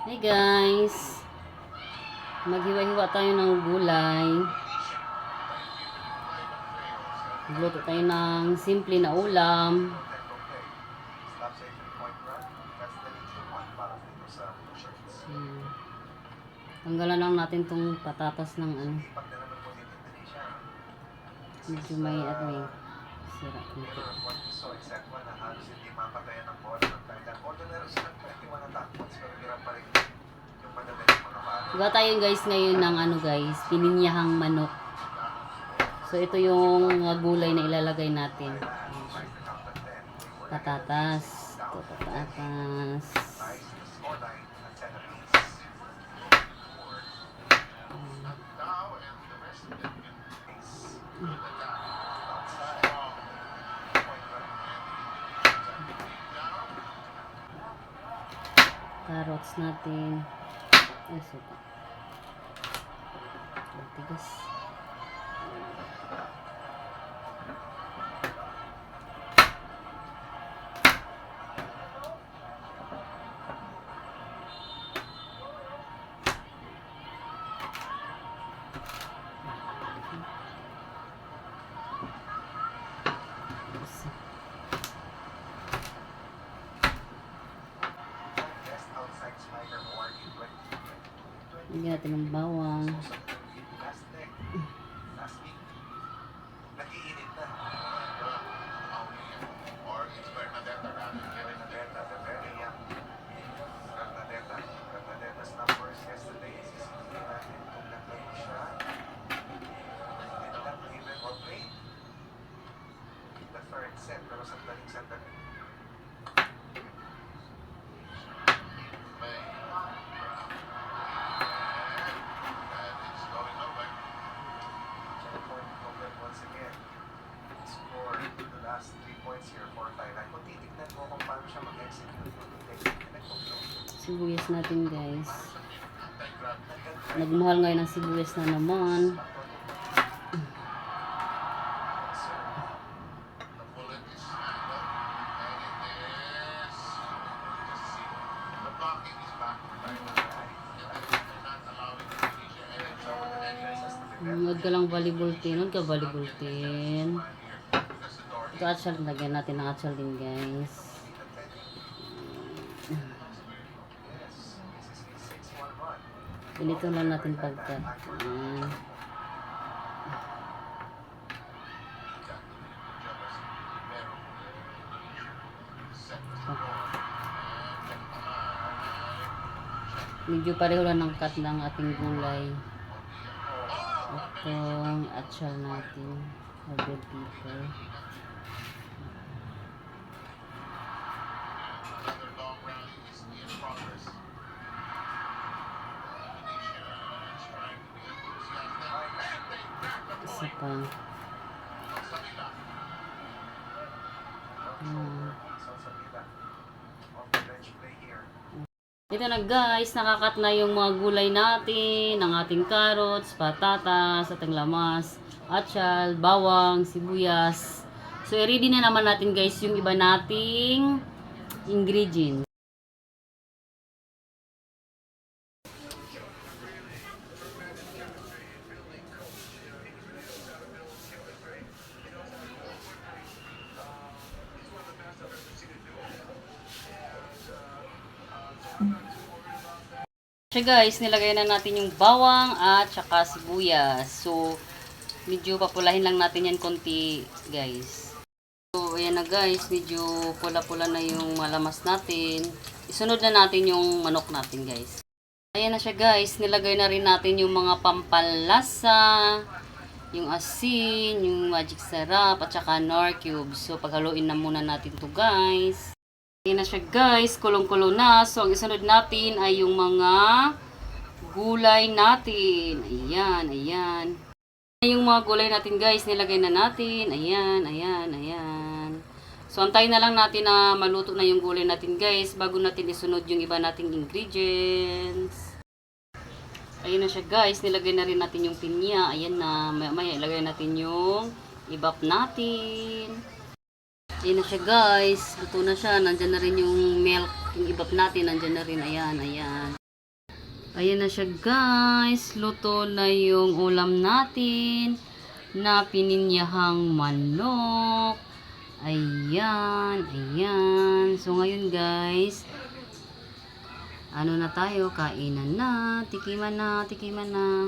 Hi guys, maghiwa-hiwa tayo ng gulay. Magluto tayo ng simple na ulam. Tanggalan lang natin tong patatas ng medyo may sira konti. Diba tayo guys ngayon ng guys, pininyahang manok. So ito yung gulay na ilalagay natin. Patatas. Ito patatas. Carrots natin. Ay, suka. Tigas. Lagyan natin ng bawang. Sibuyas natin guys. Nagmahal ngayon ng sibuyas na naman. Huwag ka lang volleyball-tin. Huwag ka volleyball-tin. Ito atsal. Lagyan natin ng atsal din guys. Ganito lang natin pagkat. Medyo pareho lang ng cut ng ating gulay. Itong atsal natin. Red pepper. Isa pa. Ito na guys, nakakat na yung mga gulay natin, ng ating carrots, patatas, ating lamas, atsal, bawang, sibuyas. So i-ready na naman natin guys yung iba nating ingredients. So guys, nilagay na natin yung bawang at saka sibuyas. So, medyo papulahin lang natin yan konti guys. So, ayan na guys, medyo pula-pula na yung malamas natin. Isunod na natin yung manok natin guys. Ayan na siya guys, nilagay na rin natin yung mga pampalasa, yung asin, yung magic sarap, at saka nor cubes. So, paghaluin na muna natin to guys. Ayan na siya guys, kulong-kulo na. So, ang isunod natin ay yung mga gulay natin. Ayan, ayan. Yung mga gulay natin guys, nilagay na natin. Ayan, ayan, ayan. So, antayin na lang natin na maluto na yung gulay natin guys, bago natin isunod yung iba nating ingredients. Ayan na siya guys, nilagay na rin natin yung pinya. Ayan na, maya ilagay natin yung ibap natin. Ayan na siya guys. Luto na siya. Nandyan na rin yung milk. Yung ibap natin. Nandyan na rin. Ayan. Ayan. Ayan na siya guys. Luto na yung ulam natin na pininyahang manok. Ayan, ayan. So ngayon guys, ano na tayo, kainan na, tikiman na, tikiman na.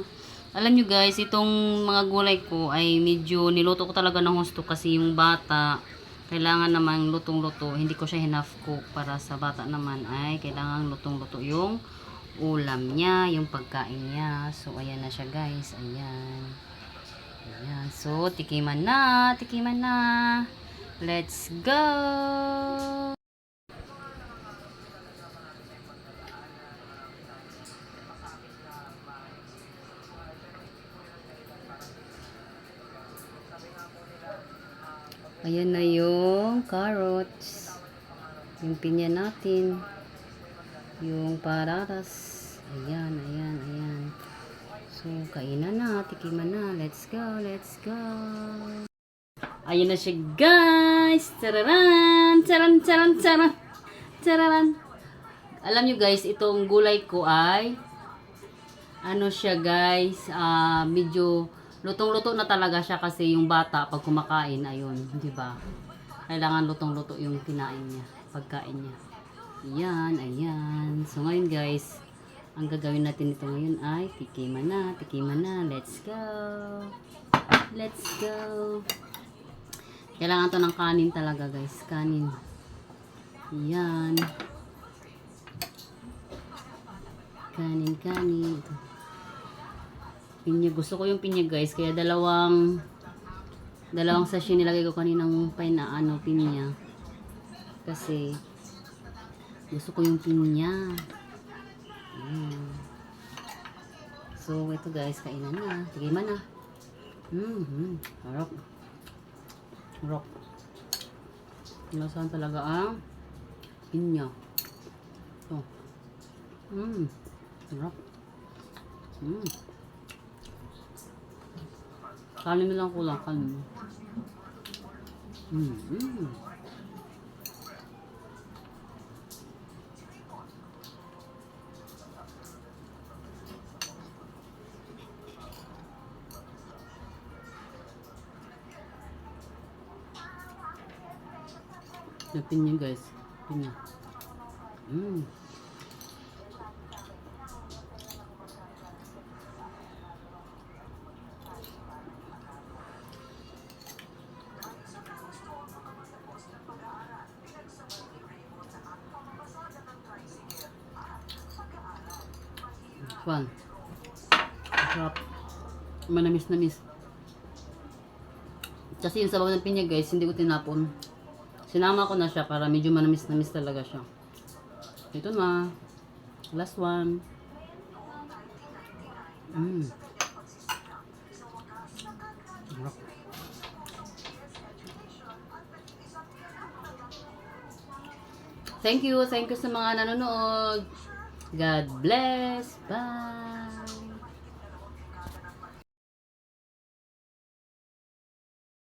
Alam nyo guys, itong mga gulay ko ay medyo niluto ko talaga ng husto kasi yung bata kailangan naman lutong-luto. Hindi ko siya enough cook para sa bata naman ay kailangan lutong-luto yung ulam niya, yung pagkain niya. So ayan na siya guys, ayan. Ayan, so tikiman na, tikiman na. Let's go! Ayan na yung carrots. Yung pinya natin. Yung pararas. Ayan, ayan, ayan. So, kainan na, tikiman na. Let's go, let's go. Ayan na siya, guys. Tararan! Taran, taran, taran. Tararan. Alam nyo guys, itong gulay ko ay ano siya guys, medyo lutong-luto na talaga siya kasi yung bata pag kumakain, ayun, di ba? Kailangan lutong-luto yung kinain niya, pagkain niya. Ayan, ayan. So ngayon guys, ang gagawin natin ito ngayon ay tikiman na, tikiman na. Let's go. Let's go. Kailangan to ng kanin talaga guys, kanin. Ayan. Kanin, kanin. Ito. Pinya. Gusto ko yung pinya guys. Kaya dalawang sachet nilagay ko kaninang pinya. Kasi gusto ko yung pinya. So ito guys, kainan na. Tigiman na. Harap. Harap. Lasahan talaga ang pinya. Ito. Harap. Kanin lang kulang, kanin. Yung pinya guys, pinya. Fun. Sarap. Manamis-namis. Kasi yung sabaw ng pinya guys, hindi ko tinapon. Sinama ko na siya para medyo manamis-namis talaga siya. Ito na. Last one. Thank you sa mga nanonood. God bless. Bye.